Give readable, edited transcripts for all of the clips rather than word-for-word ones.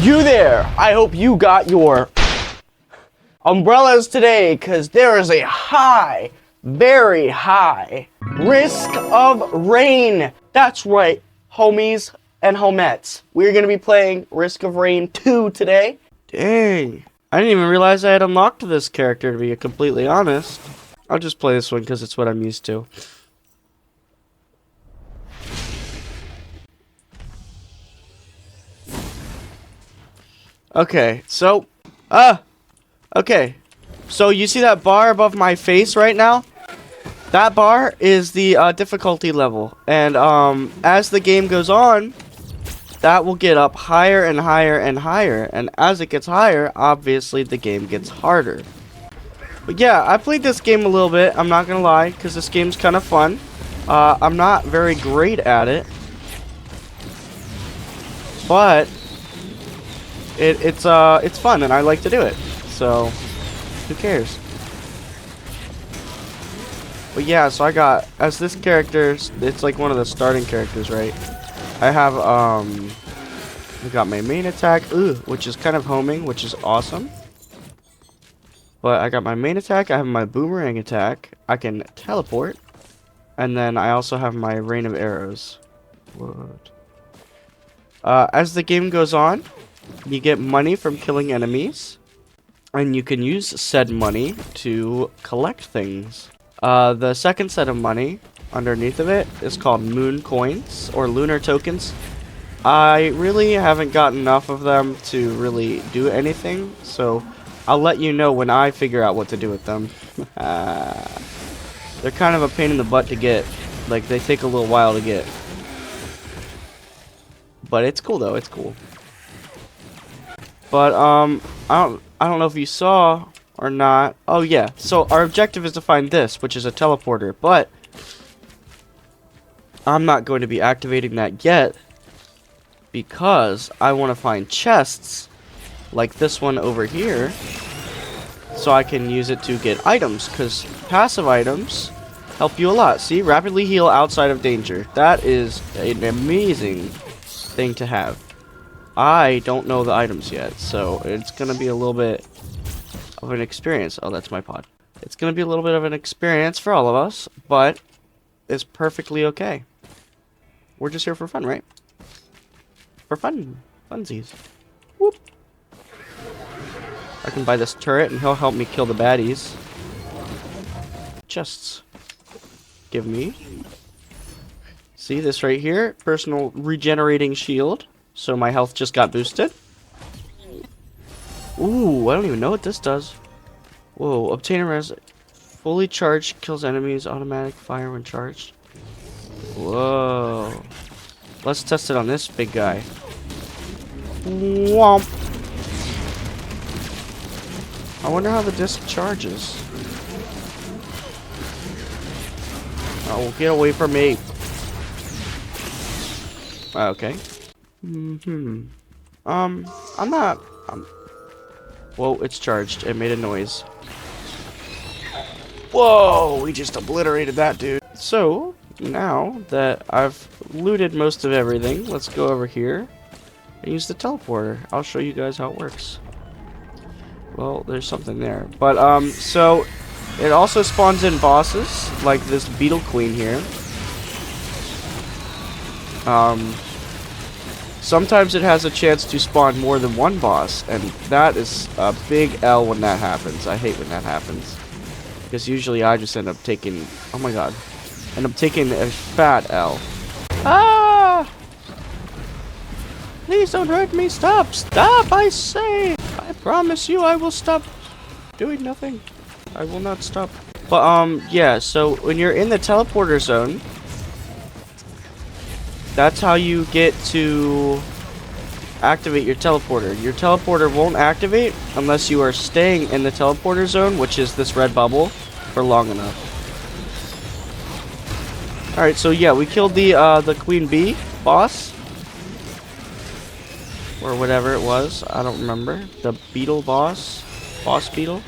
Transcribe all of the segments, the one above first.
You there! I hope you got your umbrellas today, because there is a high, very high risk of rain. That's right, homies and homettes. We're going to be playing Risk of Rain 2 today. Dang. I didn't even realize I had unlocked this character, to be completely honest. I'll just play this one because it's what I'm used to. Okay, so, okay. So you see that bar above my face right now? That bar is the difficulty level. And as the game goes on, that will get up higher and higher and higher. And as it gets higher, obviously the game gets harder. But yeah, I played this game a little bit, I'm not gonna lie, because this game's kind of fun. I'm not very great at it. But it's fun and I like to do it. So who cares? But yeah, so I got, as this character, it's like one of the starting characters, right? I have I got my main attack, which is kind of homing, which is awesome. But I got my main attack, I have my boomerang attack, I can teleport, and then I also have my rain of arrows. What? As the game goes on, you get money from killing enemies, and you can use said money to collect things. The second set of money underneath of it is called moon coins or lunar tokens. I really haven't got enough of them to really do anything, so I'll let you know when I figure out what to do with them. They're kind of a pain in the butt to get. Like, they take a little while to get. But it's cool though, it's cool. But I don't know if you saw or not. Oh yeah, so our objective is to find this, which is a teleporter, but I'm not going to be activating that yet because I want to find chests like this one over here so I can use it to get items, because passive items help you a lot. See, rapidly heal outside of danger. That is an amazing thing to have. I don't know the items yet, so it's gonna be a little bit of an experience. Oh, that's my pod. It's gonna be a little bit of an experience for all of us, but it's perfectly okay. We're just here for fun, right? For fun. Funsies. Whoop. I can buy this turret and he'll help me kill the baddies. Chests. Give me. See this right here? Personal regenerating shield. So my health just got boosted. Ooh, I don't even know what this does. Whoa, obtain a res. Fully charged, kills enemies, automatic fire when charged. Whoa. Let's test it on this big guy. Womp. I wonder how the disc charges. Oh, get away from me. Okay. I'm not. Whoa, it's charged. It made a noise. Whoa, we just obliterated that dude. So, now that I've looted most of everything, let's go over here and use the teleporter. I'll show you guys how it works. Well, there's something there. But, so, it also spawns in bosses, like this Beetle Queen here. Sometimes it has a chance to spawn more than one boss, and that is a big L when that happens. I hate when that happens. Because usually I just end up taking... Oh my god. End up taking a fat L. Ah! Please don't hurt me. Stop. Stop, I say. I promise you I will stop doing nothing. I will not stop. But, yeah, so when you're in the teleporter zone, that's how you get to activate your teleporter. Your teleporter won't activate unless you are staying in the teleporter zone, which is this red bubble, for long enough. Alright, so yeah, we killed the Queen Bee boss. Or whatever it was. I don't remember. The beetle boss. Boss beetle.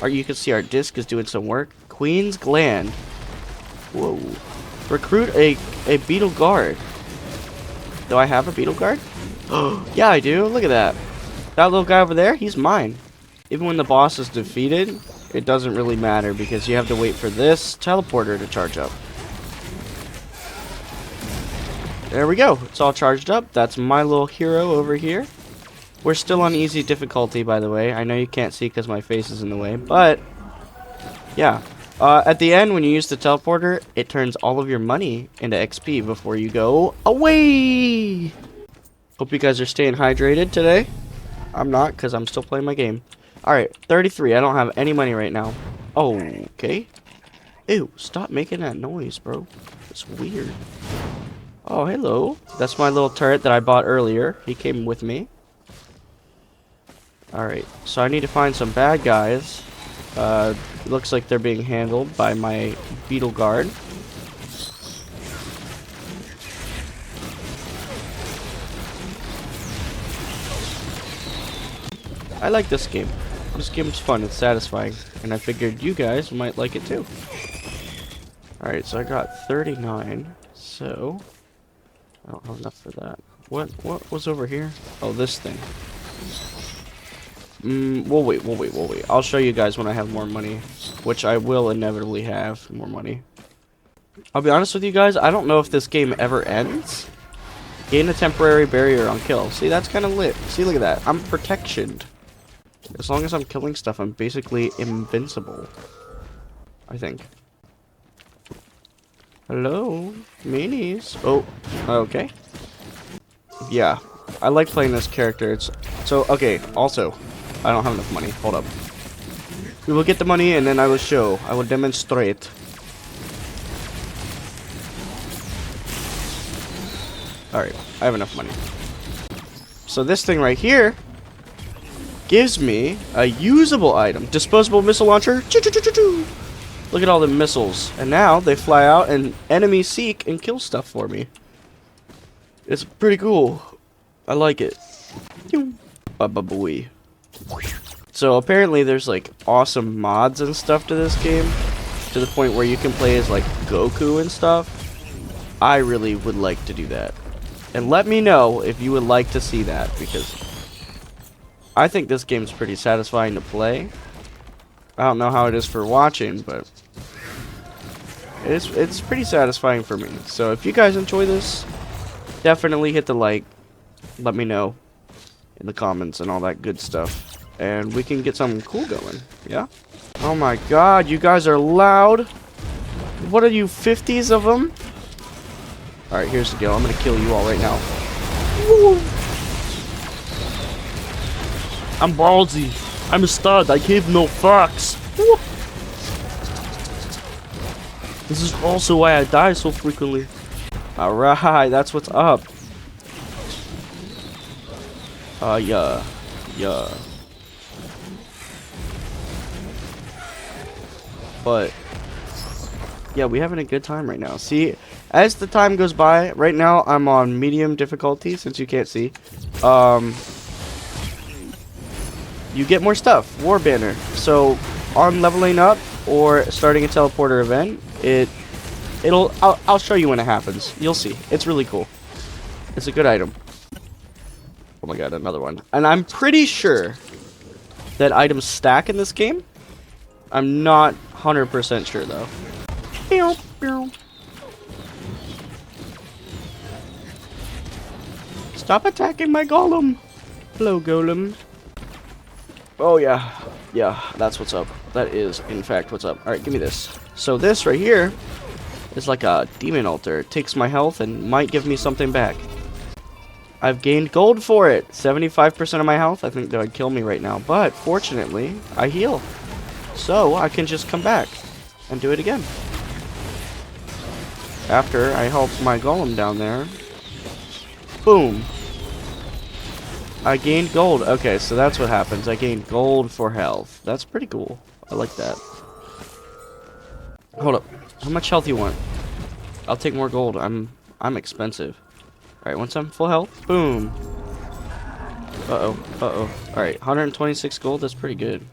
Or you can see our disc is doing some work. Queen's Gland. Whoa. Recruit a beetle guard. Do I have a beetle guard? Yeah, I do. Look at that. That little guy over there, he's mine. Even when the boss is defeated, it doesn't really matter because you have to wait for this teleporter to charge up. There we go. It's all charged up. That's my little hero over here. We're still on easy difficulty, by the way. I know you can't see because my face is in the way, but yeah. At the end, when you use the teleporter, it turns all of your money into XP before you go away. Hope you guys are staying hydrated today. I'm not, because I'm still playing my game. Alright, 33. I don't have any money right now. Okay. Ew, stop making that noise, bro. It's weird. Oh, hello. That's my little turret that I bought earlier. He came with me. Alright, so I need to find some bad guys. Looks like they're being handled by my beetle guard. I like this game. This game's fun, it's satisfying, and I figured you guys might like it too. Alright, so I got 39, so I don't have enough for that. What was over here? Oh, this thing. We'll wait. I'll show you guys when I have more money, which I will inevitably have more money. I'll be honest with you guys, I don't know if this game ever ends. Gain a temporary barrier on kill. See, that's kind of lit. See, look at that. I'm protectioned. As long as I'm killing stuff, I'm basically invincible. I think. Hello? Minis? Oh, okay. Yeah, I like playing this character. It's so, okay, also, I don't have enough money. Hold up. We will get the money and then I will show. I will demonstrate. Alright, I have enough money. So this thing right here gives me a usable item. Disposable missile launcher. Choo-choo-choo-choo-choo. Look at all the missiles. And now they fly out and enemies seek and kill stuff for me. It's pretty cool. I like it. Ba-ba-booey. So apparently there's like awesome mods and stuff to this game, to the point where you can play as like Goku and stuff. I really would like to do that. And let me know if you would like to see that, because I think this game's pretty satisfying to play. I don't know how it is for watching, but it's pretty satisfying for me. So if you guys enjoy this, definitely hit the like. Let me know in the comments and all that good stuff, and we can get something cool going. Yeah. Oh my god, you guys are loud. What are you, 50s of them? Alright, here's the deal. I'm gonna kill you all right now. Woo. I'm ballsy. I'm a stud. I give no fucks. Woo. This is also why I die so frequently. Alright, that's what's up. Yeah. But yeah, we're having a good time right now. See, as the time goes by, right now I'm on medium difficulty, since you can't see. You get more stuff. War banner. So on leveling up or starting a teleporter event, I'll show you when it happens. You'll see. It's really cool. It's a good item. Oh my god, another one. And I'm pretty sure that items stack in this game. I'm not 100% sure though. Stop attacking my golem. Hello, golem. Oh yeah. Yeah, that's what's up. That is, in fact, what's up. Alright, give me this. So this right here is like a demon altar. It takes my health and might give me something back. I've gained gold for it. 75% of my health. I think that would kill me right now. But fortunately, I heal. So I can just come back and do it again. After I help my golem down there. Boom. I gained gold. Okay, so that's what happens. I gained gold for health. That's pretty cool. I like that. Hold up. How much health you want? I'll take more gold. I'm expensive. Alright, once I'm full health, boom. Alright, 126 gold, that's pretty good.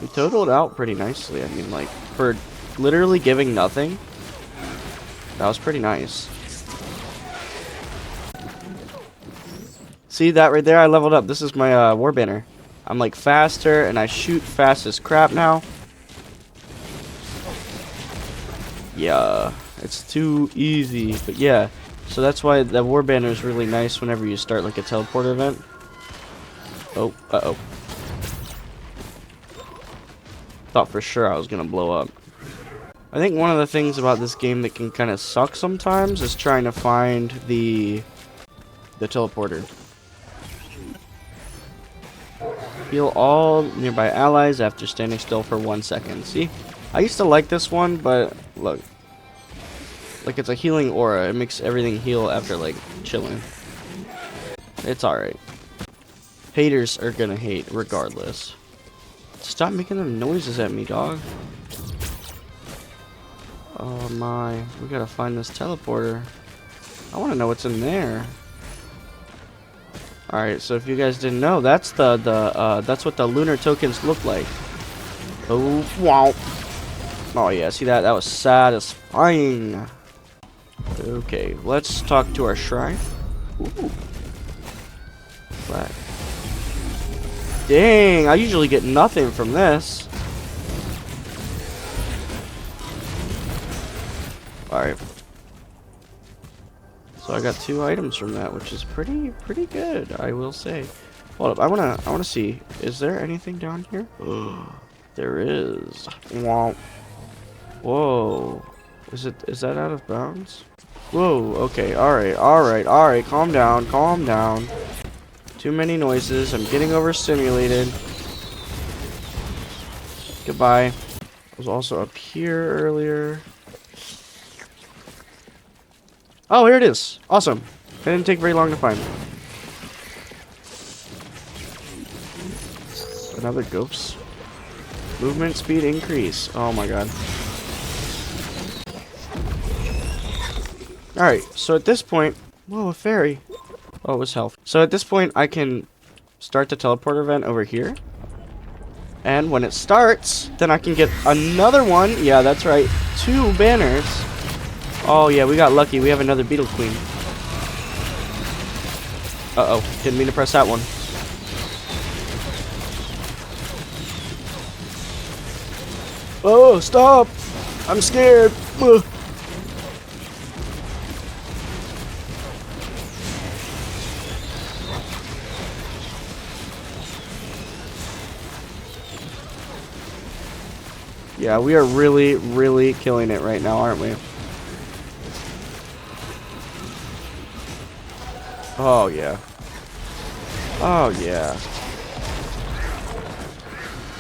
We totaled out pretty nicely. I mean, like, for literally giving nothing, that was pretty nice. See that right there? I leveled up. This is my Warbanner. I'm like faster and I shoot fast as crap now. Yeah, it's too easy. But yeah, so that's why the Warbanner is really nice whenever you start like a teleporter event. Oh, uh-oh. Thought for sure I was gonna blow up. I think one of the things about this game that can kind of suck sometimes is trying to find the teleporter. Heal all nearby allies after standing still for 1 second. See? I used to like this one, but look. Like it's a healing aura. It makes everything heal after like chilling. It's alright. Haters are gonna hate regardless. Stop making them noises at me, dog. Oh my. We gotta find this teleporter. I wanna know what's in there. Alright, so if you guys didn't know, that's that's what the lunar tokens look like. Oh wow. Oh yeah, see that? That was satisfying. Okay, let's talk to our shrine. Ooh. Flag. Dang, I usually get nothing from this. Alright. So I got 2 items from that, which is pretty good, I will say. Hold up, I wanna see. Is there anything down here? There is. Wow. Whoa. Is that out of bounds? Whoa, okay, alright, calm down. Too many noises, I'm getting overstimulated. Goodbye. I was also up here earlier. Oh, here it is. Awesome. It didn't take very long to find. Another ghost. Movement speed increase. Oh my god. Alright, so at this point... Whoa, a fairy. Oh, it was health. So at this point, I can start the teleporter event over here. And when it starts, then I can get another one. Yeah, that's right. 2 banners. Oh, yeah, we got lucky. We have another Beetle Queen. Uh-oh. Didn't mean to press that one. Oh, stop! I'm scared. Ugh. Yeah, we are really killing it right now, aren't we? Oh, yeah. Oh, yeah.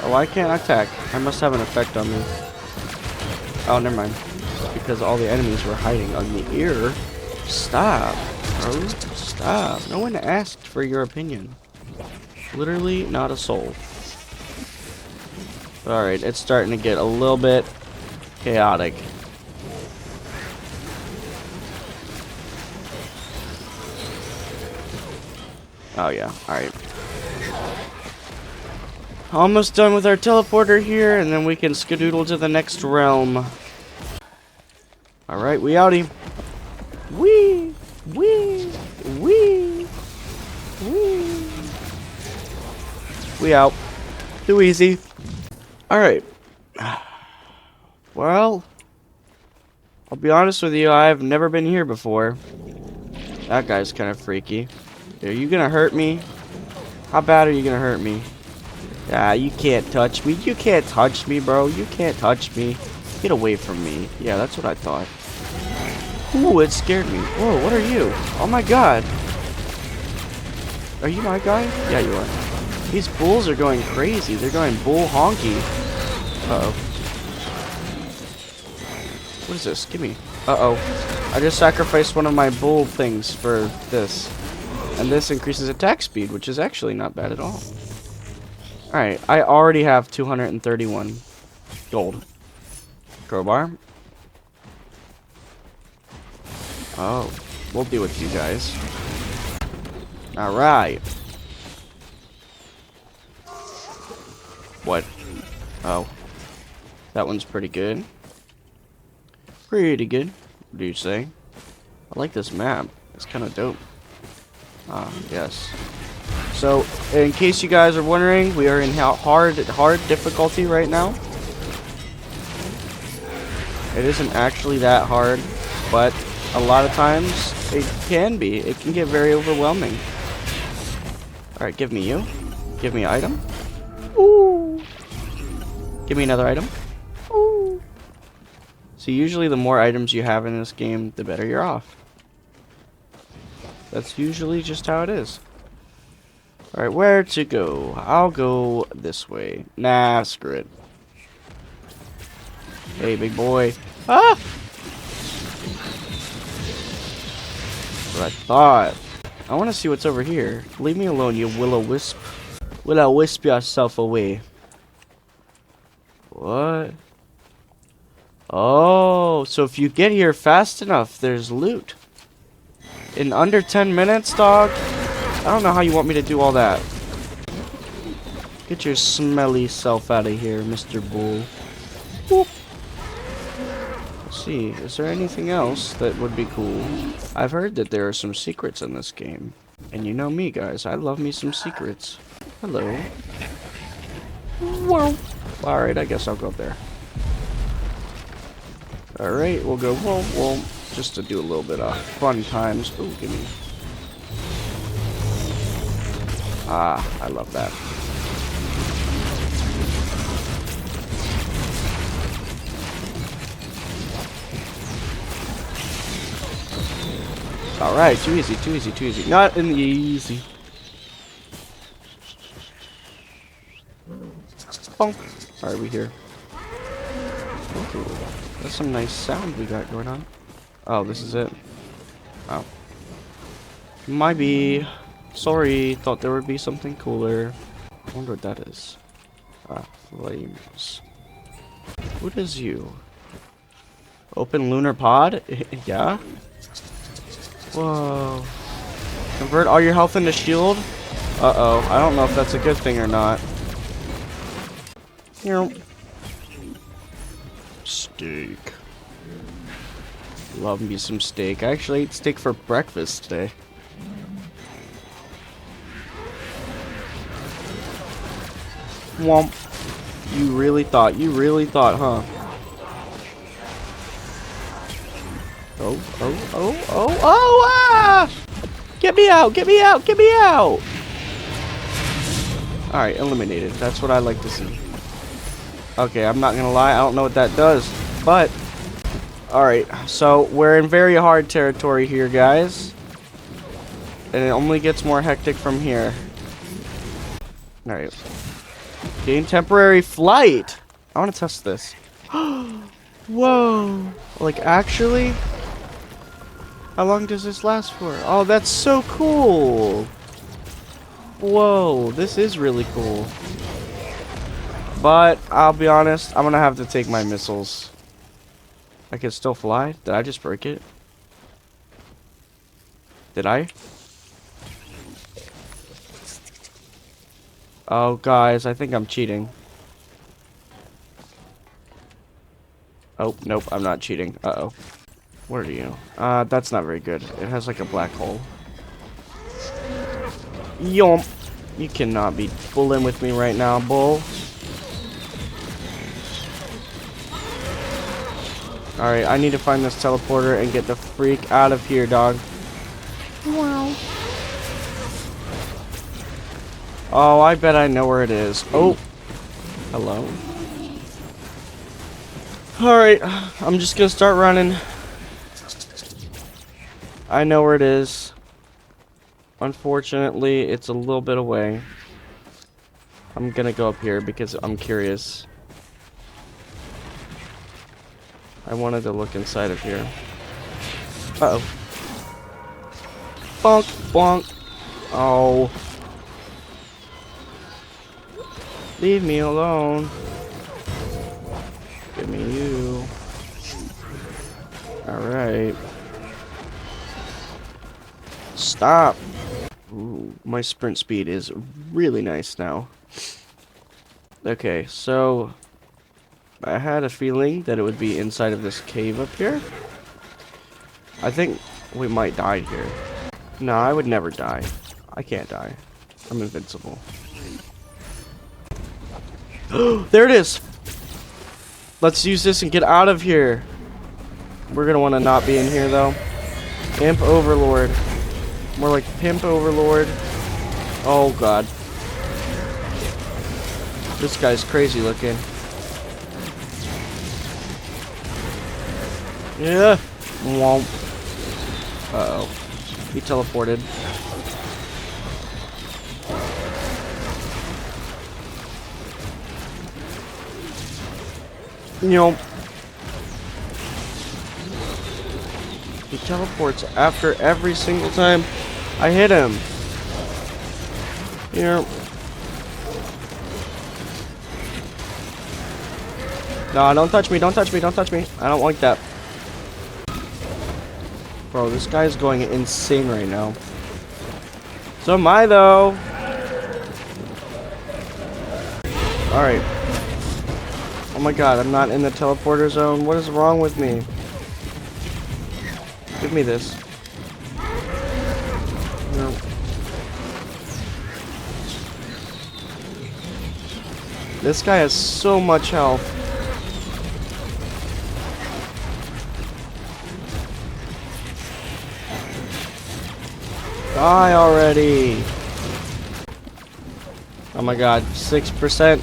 Oh, I can't attack. I must have an effect on me. Oh, never mind. Because all the enemies were hiding on the ear. Stop, bro. Stop. No one asked for your opinion. Literally not a soul. Alright, it's starting to get a little bit chaotic. Oh yeah, alright. Almost done with our teleporter here, and then we can skedoodle to the next realm. Alright, we outie. Wee! Wee! Wee! Wee! We out. Too easy. Alright. Well, I'll be honest with you, I've never been here before. That guy's kind of freaky. Are you gonna hurt me? How bad are you gonna hurt me? Ah, you can't touch me. You can't touch me, bro. You can't touch me. Get away from me. Yeah, that's what I thought. Ooh, it scared me. Whoa, what are you? Oh my god. Are you my guy? Yeah, you are. These bulls are going crazy. They're going bull honky. Uh-oh. What is this? Give me. Uh-oh. I just sacrificed one of my bull things for this. And this increases attack speed, which is actually not bad at all. Alright, I already have 231 gold. Crowbar. Oh, we'll deal with you guys. Alright. What? Oh. That one's pretty good. Pretty good, what do you say? I like this map. It's kind of dope. Ah, yes. So, in case you guys are wondering, we are in hard difficulty right now. It isn't actually that hard, but a lot of times it can be. It can get very overwhelming. Alright, give me you. Give me an item. Ooh. Give me another item. Ooh. So usually the more items you have in this game, the better you're off. That's usually just how it is. Alright, where to go? I'll go this way. Nah, screw it. Hey, big boy. Ah! That's what I thought. I want to see what's over here. Leave me alone, you will-o-wisp. Will-o-wisp yourself away. What? Oh, so if you get here fast enough, there's loot. In under 10 minutes, dog? I don't know how you want me to do all that. Get your smelly self out of here, Mr. Bull. Whoop. Let's see, is there anything else that would be cool? I've heard that there are some secrets in this game. And you know me, guys, I love me some secrets. Hello. Whoa. Alright, I guess I'll go up there. Alright, we'll go whoa, whoa. Just to do a little bit of fun times. Ooh, give me. Ah, I love that. Alright, too easy, too easy, too easy. Not in the easy. Bonk. Alright, we here. Ooh, that's some nice sound we got going on. Oh, this is it. Oh. Might be. Sorry, thought there would be something cooler. I wonder what that is. Ah, flames. What is you? Open lunar pod? Yeah? Whoa. Convert all your health into shield? Uh-oh. I don't know if that's a good thing or not. Steak. Love me some steak. I actually ate steak for breakfast today. Womp. You really thought, huh? Oh, ah! Get me out, get me out, get me out! Alright, eliminated. That's what I like to see. Okay, I'm not gonna lie, I don't know what that does, but... Alright, so we're in very hard territory here, guys. And it only gets more hectic from here. Alright. Gain temporary flight! I want to test this. Whoa! Like, actually? How long does this last for? Oh, that's so cool! Whoa, this is really cool. But, I'll be honest, I'm gonna have to take my missiles. I can still fly? Did I just break it? Did I? Oh, guys, I think I'm cheating. Oh, nope, I'm not cheating. Uh-oh. Where are you? That's not very good. It has like a black hole. Yomp. You cannot be fooling with me right now, bull. Alright, I need to find this teleporter and get the freak out of here, dog. Wow. Oh, I bet I know where it is. Oh. Hello. Alright, I'm just gonna start running. I know where it is. Unfortunately, it's a little bit away. I'm gonna go up here because I'm curious. I wanted to look inside of here. Uh-oh. Bonk, bonk. Oh. Leave me alone. Give me you. Alright. Stop. Ooh, my sprint speed is really nice now. Okay, so I had a feeling that it would be inside of this cave up here. I think we might die here. No, I would never die. I can't die. I'm invincible. There it is! Let's use this and get out of here. We're gonna want to not be in here, though. Imp Overlord. More like Pimp Overlord. Oh, God. This guy's crazy looking. Yeah. Womp. Uh-oh. He teleported. Nope. He teleports after every single time I hit him. Here. No, don't touch me, don't touch me, don't touch me. I don't like that. Bro, this guy's going insane right now. So am I, though. Alright. Oh my god, I'm not in the teleporter zone. What is wrong with me? Give me this. No. This guy has so much health. Die already. Oh my god, 6%.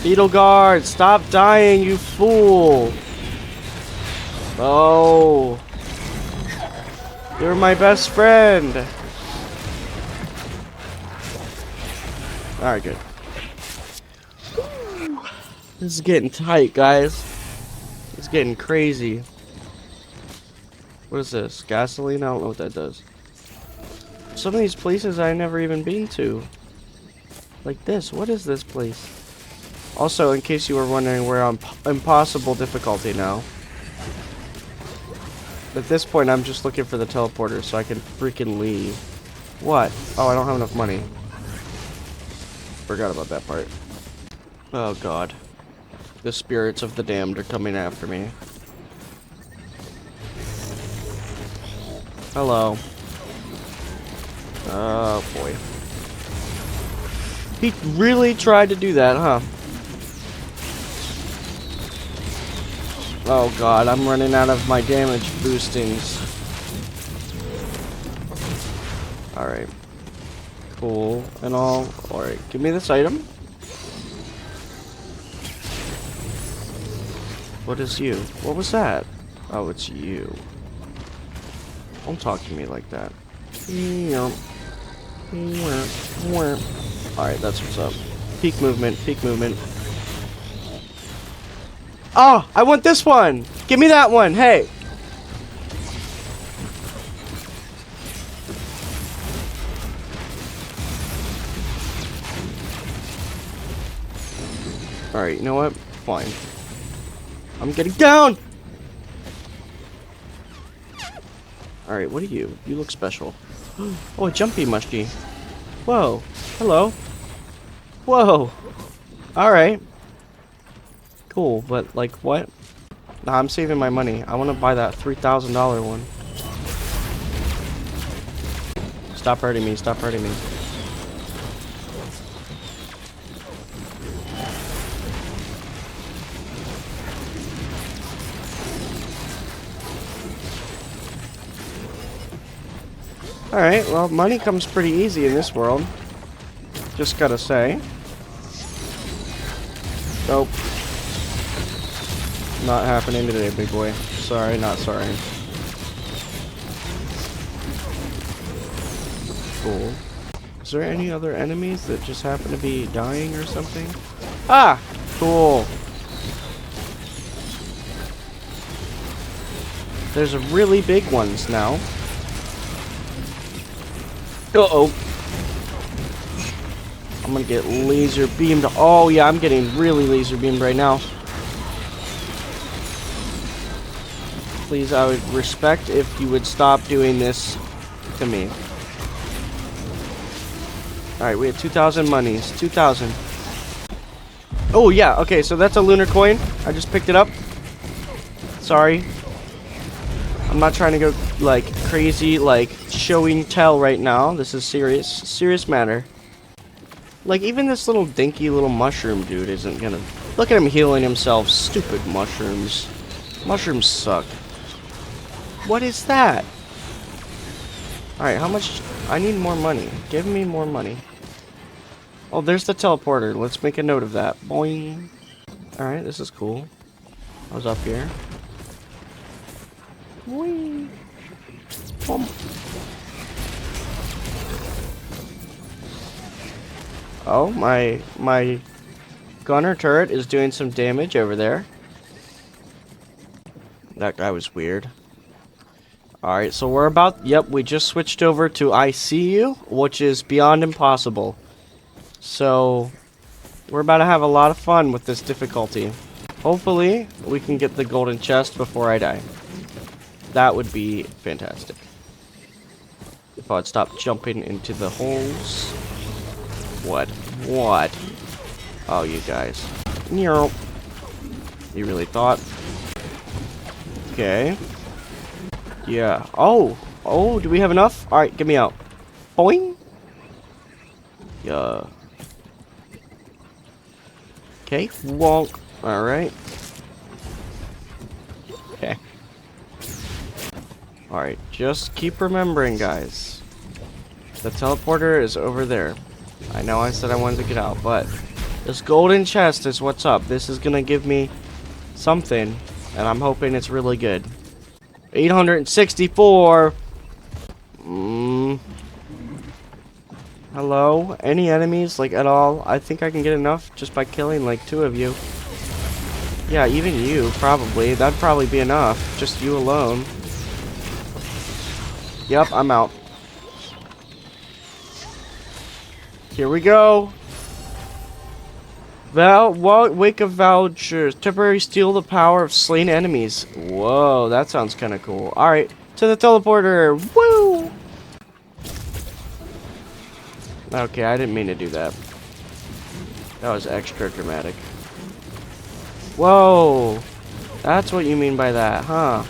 Beetle Guard, stop dying, you fool. Oh. You're my best friend. Alright, good. This is getting tight, guys. It's getting crazy. What is this? Gasoline? I don't know what that does. Some of these places I never even been to. Like this. What is this place? Also, in case you were wondering, we're on impossible difficulty now. At this point, I'm just looking for the teleporter so I can freaking leave. What? Oh, I don't have enough money. Forgot about that part. Oh, God. The spirits of the damned are coming after me. Hello. Oh, boy. He really tried to do that, huh? Oh god, I'm running out of my damage boostings. Alright. Cool and all. Alright, give me this item. What is you? What was that? Oh, it's you. Don't talk to me like that. Alright, that's what's up. Peak movement, peak movement. Oh, I want this one! Give me that one, hey! Alright, you know what? Fine. I'm getting down! Alright, what are you? You look special. Oh, a jumpy muskie. Whoa. Hello. Whoa. Alright. Cool, but like what? Nah, I'm saving my money. I want to buy that $3,000 one. Stop hurting me, stop hurting me. Alright, well, money comes pretty easy in this world. Just gotta say. Nope. Not happening today, big boy. Sorry, not sorry. Cool. Is there any other enemies that just happen to be dying or something? Ah! Cool. There's really big ones now. Uh-oh. I'm gonna get laser beamed. Oh, yeah, I'm getting really laser beamed right now. Please, I would respect if you would stop doing this to me. Alright, we have 2,000 monies. 2,000. Oh, yeah. Okay, so that's a lunar coin. I just picked it up. Sorry. I'm not trying to go like crazy, like showing tell right now. This is serious matter. Like even this little dinky little mushroom dude isn't gonna. Look at him healing himself. Stupid mushrooms. Mushrooms suck. What is that? Alright, how much? I need more money. Give me more money. Oh, there's the teleporter. Let's make a note of that. Boing. Alright, this is cool. I was up here. Boing. Boom. Oh, my gunner turret is doing some damage over there. That guy was weird. Alright, so we're about... Yep, we just switched over to ICU, which is beyond impossible. So, we're about to have a lot of fun with this difficulty. Hopefully, we can get the golden chest before I die. That would be fantastic. If I'd stop jumping into the holes. What? What? Oh, you guys. You really thought? Okay. Yeah. Oh! Oh, do we have enough? Alright, get me out. Boing! Yeah. Okay, wonk. Alright. Okay. Alright, just keep remembering, guys. The teleporter is over there. I know I said I wanted to get out, but this golden chest is what's up. This is gonna give me something, and I'm hoping it's really good. 864! Hello? Any enemies, like, at all? I think I can get enough just by killing, like, 2 of you. Yeah, even you, probably. That'd probably be enough. Just you alone. Yep, I'm out. Here we go. Wake of vouchers. Temporary steal the power of slain enemies. Whoa, that sounds kind of cool. Alright, to the teleporter. Woo! Okay, I didn't mean to do that. That was extra dramatic. Whoa! That's what you mean by that, huh?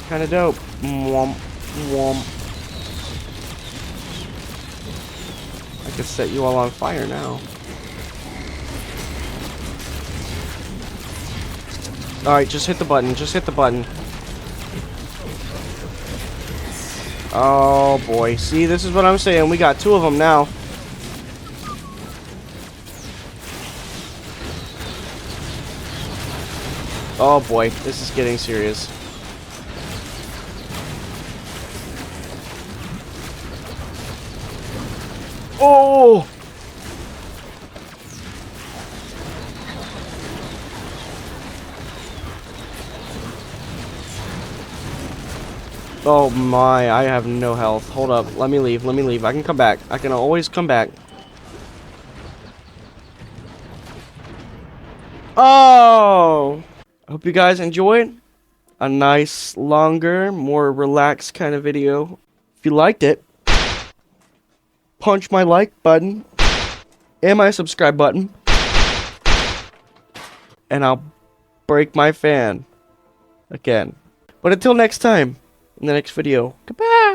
Kinda dope. Mwomp. Mwomp. I could set you all on fire now. Alright, just hit the button. Just hit the button. Oh boy. See, this is what I'm saying. We got 2 of them now. Oh boy. This is getting serious. Oh! Oh my, I have no health. Hold up, let me leave, let me leave. I can come back. I can always come back. Oh! I hope you guys enjoyed. A nice, longer, more relaxed kind of video. If you liked it, punch my like button and my subscribe button. And I'll break my fan again. But until next time, in the next video, goodbye!